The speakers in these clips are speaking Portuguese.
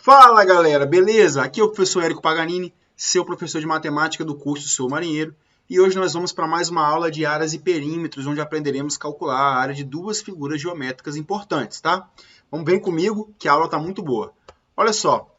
Fala galera, beleza? Aqui é o professor Érico Paganini, seu professor de matemática do curso Sou Marinheiro, e hoje nós vamos para mais uma aula de áreas e perímetros, onde aprenderemos a calcular a área de duas figuras geométricas importantes, tá? Vem comigo que a aula está muito boa. Olha só,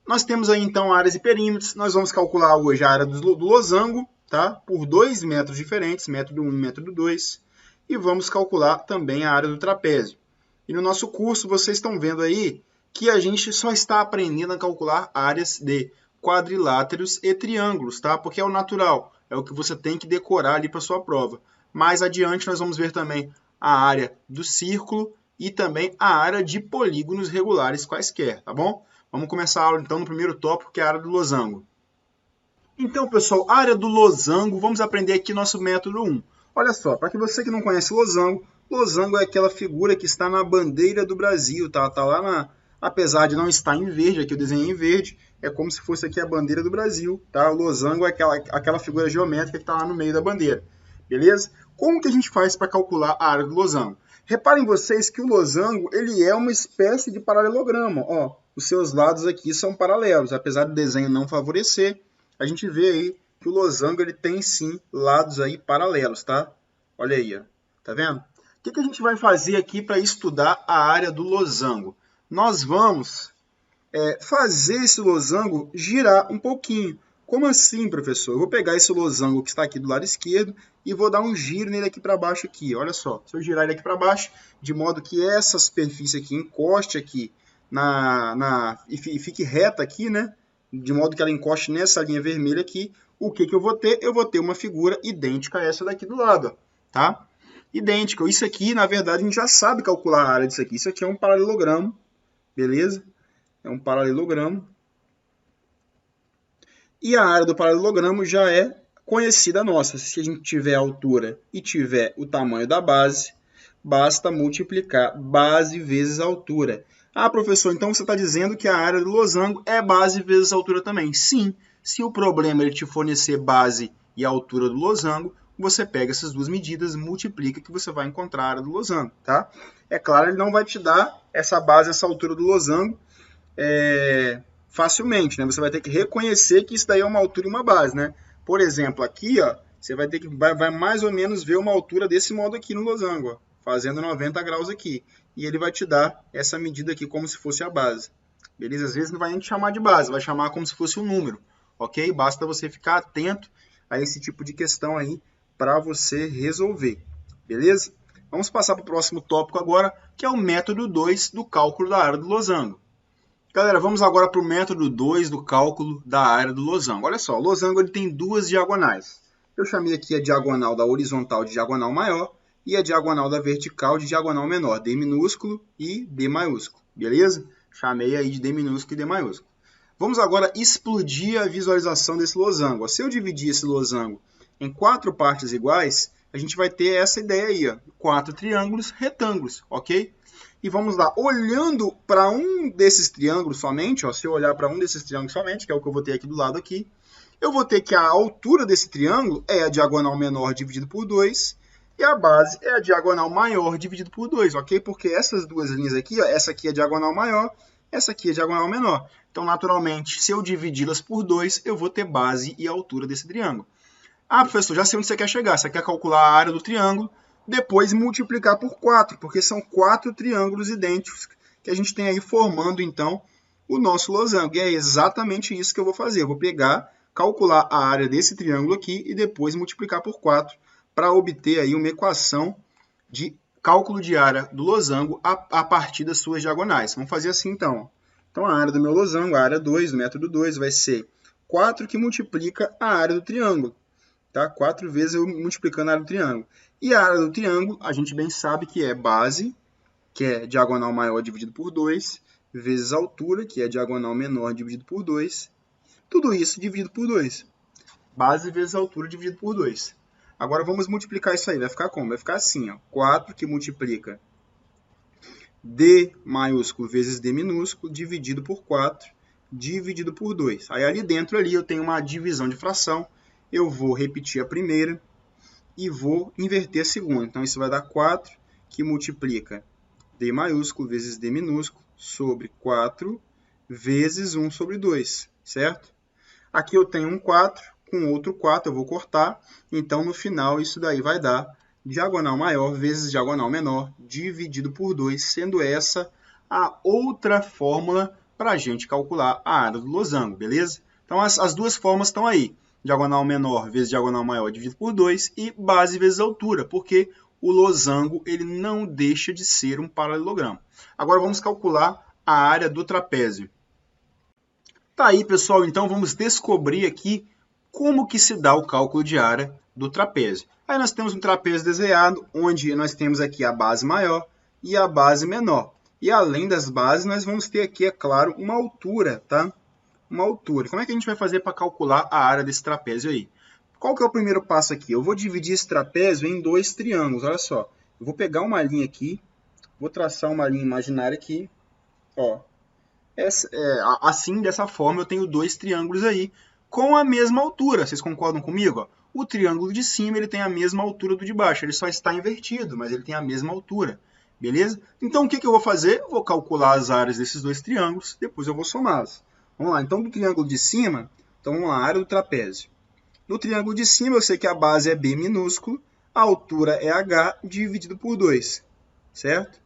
nós temos aí então áreas e perímetros, nós vamos calcular hoje a área do losango, tá? Por dois métodos diferentes, método 1 e método 2, e vamos calcular também a área do trapézio. E no nosso curso vocês estão vendo aí que a gente só está aprendendo a calcular áreas de quadriláteros e triângulos, tá? Porque é o natural, é o que você tem que decorar ali para sua prova. Mais adiante nós vamos ver também a área do círculo e também a área de polígonos regulares quaisquer, tá bom? Vamos começar a aula então no primeiro tópico, que é a área do losango. Então, pessoal, a área do losango, vamos aprender aqui nosso método 1. Olha só, para que você que não conhece losango, losango é aquela figura que está na bandeira do Brasil, tá? Tá lá na... Apesar de não estar em verde, aqui eu desenhei em verde, é como se fosse aqui a bandeira do Brasil, tá? O losango é aquela figura geométrica que está lá no meio da bandeira, beleza? Como que a gente faz para calcular a área do losango? Reparem vocês que o losango, ele é uma espécie de paralelogramo, ó. Os seus lados aqui são paralelos, apesar do desenho não favorecer, a gente vê aí que o losango ele tem sim lados aí paralelos, tá? Olha aí, ó. Tá vendo? O que a gente vai fazer aqui para estudar a área do losango? Nós vamos fazer esse losango girar um pouquinho. Como assim, professor? Eu vou pegar esse losango que está aqui do lado esquerdo e vou dar um giro nele aqui para baixo aqui. Olha só, se eu girar ele aqui para baixo, de modo que essa superfície aqui encoste aqui e fique reta aqui, né? De modo que ela encoste nessa linha vermelha aqui, o que eu vou ter? Eu vou ter uma figura idêntica a essa daqui do lado, ó, tá? Idêntica. Isso aqui, na verdade, a gente já sabe calcular a área disso aqui. Isso aqui é um paralelogramo, beleza? É um paralelogramo. E a área do paralelogramo já é conhecida nossa. Se a gente tiver a altura e tiver o tamanho da base, basta multiplicar base vezes a altura. Ah, professor, então você está dizendo que a área do losango é base vezes a altura também. Sim, se o problema ele te fornecer base e a altura do losango, você pega essas duas medidas, multiplica que você vai encontrar a área do losango, tá? É claro, ele não vai te dar essa base, essa altura do losango facilmente, né? Você vai ter que reconhecer que isso daí é uma altura e uma base, né? Por exemplo, aqui, ó, você vai ter que vai mais ou menos ver uma altura desse modo aqui no losango, ó, fazendo 90 graus aqui. E ele vai te dar essa medida aqui como se fosse a base. Beleza? Às vezes não vai nem te chamar de base, vai chamar como se fosse um número, ok? Basta você ficar atento a esse tipo de questão aí para você resolver, beleza? Vamos passar para o próximo tópico agora, que é o método 2 do cálculo da área do losango. Galera, vamos agora para o método 2 do cálculo da área do losango. Olha só, o losango ele tem duas diagonais. Eu chamei aqui a diagonal da horizontal de diagonal maior e a diagonal da vertical de diagonal menor, D minúsculo e D maiúsculo, beleza? Chamei aí de D minúsculo e D maiúsculo. Vamos agora explodir a visualização desse losango. Se eu dividir esse losango em 4 partes iguais, a gente vai ter essa ideia aí, ó, 4 triângulos retângulos, ok? E vamos lá, olhando para um desses triângulos somente, ó, se eu olhar para um desses triângulos somente, que é o que eu vou ter aqui do lado aqui, eu vou ter que a altura desse triângulo é a diagonal menor dividido por 2, e a base é a diagonal maior dividido por 2, ok? Porque essas duas linhas aqui, ó, essa aqui é a diagonal maior, essa aqui é a diagonal menor. Então, naturalmente, se eu dividi-las por 2, eu vou ter base e altura desse triângulo. Ah, professor, já sei onde você quer chegar. Você quer calcular a área do triângulo, depois multiplicar por 4, porque são 4 triângulos idênticos que a gente tem aí formando, então, o nosso losango. E é exatamente isso que eu vou fazer. Eu vou pegar, calcular a área desse triângulo aqui e depois multiplicar por 4 para obter aí uma equação de cálculo de área do losango a partir das suas diagonais. Vamos fazer assim, então. Então, a área do meu losango, a área 2, do método 2, vai ser 4 que multiplica a área do triângulo. Tá? 4 vezes eu multiplicando a área do triângulo. E a área do triângulo, a gente bem sabe que é base, que é diagonal maior dividido por 2, vezes altura, que é diagonal menor dividido por 2. Tudo isso dividido por 2. Base vezes altura dividido por 2. Agora vamos multiplicar isso aí. Vai ficar como? Vai ficar assim, ó. 4 que multiplica D maiúsculo vezes D minúsculo, dividido por 4, dividido por 2. Aí ali dentro ali eu tenho uma divisão de fração. Eu vou repetir a primeira e vou inverter a segunda. Então, isso vai dar 4, que multiplica D maiúsculo vezes D minúsculo, sobre 4 vezes 1 sobre 2, certo? Aqui eu tenho um 4, com outro 4 eu vou cortar, então no final isso daí vai dar diagonal maior vezes diagonal menor dividido por 2, sendo essa a outra fórmula para a gente calcular a área do losango, beleza? Então as duas fórmulas estão aí, diagonal menor vezes diagonal maior dividido por 2 e base vezes altura, porque o losango ele não deixa de ser um paralelogramo. Agora vamos calcular a área do trapézio. Tá aí, pessoal, então vamos descobrir aqui como que se dá o cálculo de área do trapézio. Aí nós temos um trapézio desenhado, onde nós temos aqui a base maior e a base menor. E além das bases, nós vamos ter aqui, é claro, uma altura, tá? Uma altura. Como é que a gente vai fazer para calcular a área desse trapézio aí? Qual que é o primeiro passo aqui? Eu vou dividir esse trapézio em dois triângulos, olha só. Eu vou pegar uma linha aqui, vou traçar uma linha imaginária aqui, ó. Assim, dessa forma, eu tenho dois triângulos aí com a mesma altura. Vocês concordam comigo? Ó? O triângulo de cima ele tem a mesma altura do de baixo. Ele só está invertido, mas ele tem a mesma altura. Beleza? Então, o que eu vou fazer? Eu vou calcular as áreas desses dois triângulos, depois eu vou somá-los. Vamos lá. Então, do triângulo de cima, então vamos lá, a área do trapézio. No triângulo de cima, eu sei que a base é B minúsculo, a altura é H dividido por 2, certo?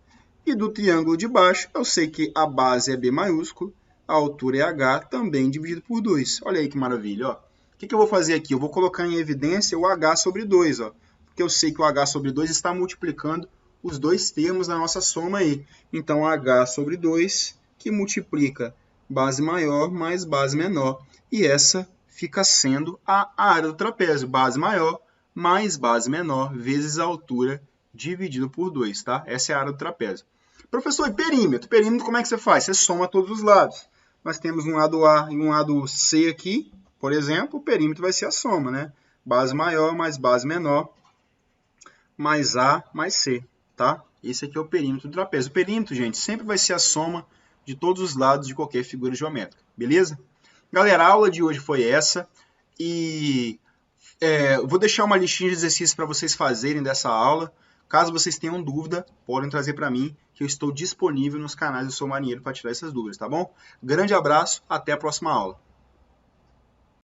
E do triângulo de baixo, eu sei que a base é B maiúsculo, a altura é H, também dividido por 2. Olha aí que maravilha, ó. O que eu vou fazer aqui? Eu vou colocar em evidência o H sobre 2, ó. Porque eu sei que o H sobre 2 está multiplicando os dois termos da nossa soma aí. Então, H sobre 2, que multiplica base maior mais base menor. E essa fica sendo a área do trapézio. Base maior mais base menor vezes a altura dividido por 2, tá? Essa é a área do trapézio. Professor, e perímetro? Perímetro, como é que você faz? Você soma todos os lados. Nós temos um lado A e um lado C aqui, por exemplo, o perímetro vai ser a soma, né? Base maior mais base menor, mais A mais C, tá? Esse aqui é o perímetro do trapézio. O perímetro, gente, sempre vai ser a soma de todos os lados de qualquer figura geométrica, beleza? Galera, a aula de hoje foi essa e vou deixar uma listinha de exercícios para vocês fazerem dessa aula. Caso vocês tenham dúvida, podem trazer para mim, que eu estou disponível nos canais do Sou Marinheiro para tirar essas dúvidas, tá bom? Grande abraço, até a próxima aula.